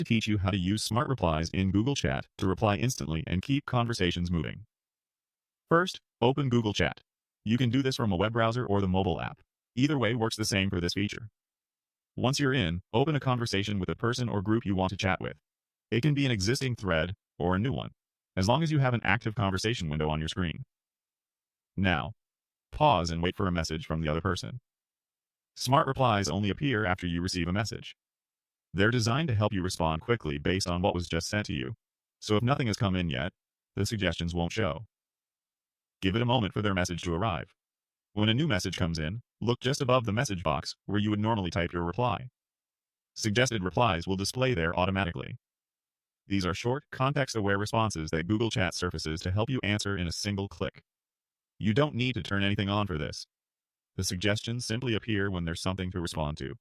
to teach you how to use Smart Replies in Google Chat to reply instantly and keep conversations moving. First, open Google Chat. You can do this from a web browser or the mobile app. Either way works the same for this feature. Once you're in, open a conversation with a person or group you want to chat with. It can be an existing thread or a new one, as long as you have an active conversation window on your screen. Now, pause and wait for a message from the other person. Smart Replies only appear after you receive a message. They're designed to help you respond quickly based on what was just sent to you, so if nothing has come in yet, the suggestions won't show. Give it a moment for their message to arrive. When a new message comes in, look just above the message box where you would normally type your reply. Suggested replies will display there automatically. These are short, context-aware responses that Google Chat surfaces to help you answer in a single click. You don't need to turn anything on for this. The suggestions simply appear when there's something to respond to.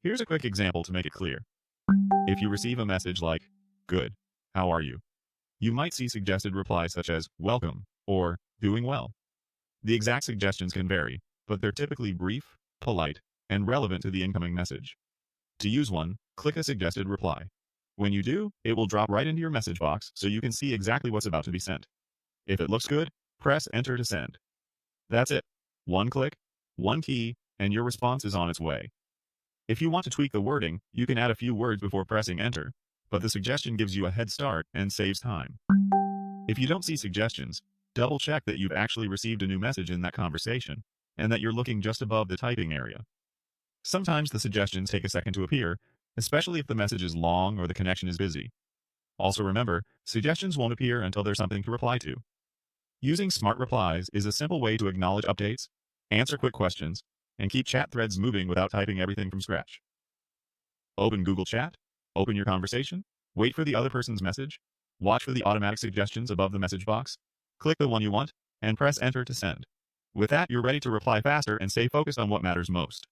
Here's a quick example to make it clear. If you receive a message like, "Good, how are you?" you might see suggested replies such as, "Welcome," or "Doing well." The exact suggestions can vary, but they're typically brief, polite, and relevant to the incoming message. To use one, click a suggested reply. When you do, it will drop right into your message box so you can see exactly what's about to be sent. If it looks good, press enter to send. That's it. One click, one key, and your response is on its way. If you want to tweak the wording, you can add a few words before pressing enter, but the suggestion gives you a head start and saves time. If you don't see suggestions, double check that you've actually received a new message in that conversation, and that you're looking just above the typing area. Sometimes the suggestions take a second to appear, especially if the message is long or the connection is busy. Also remember, suggestions won't appear until there's something to reply to. Using Smart Replies is a simple way to acknowledge updates, answer quick questions, and keep chat threads moving without typing everything from scratch. Open Google Chat, open your conversation, wait for the other person's message, watch for the automatic suggestions above the message box, click the one you want, and press enter to send. With that, you're ready to reply faster and stay focused on what matters most.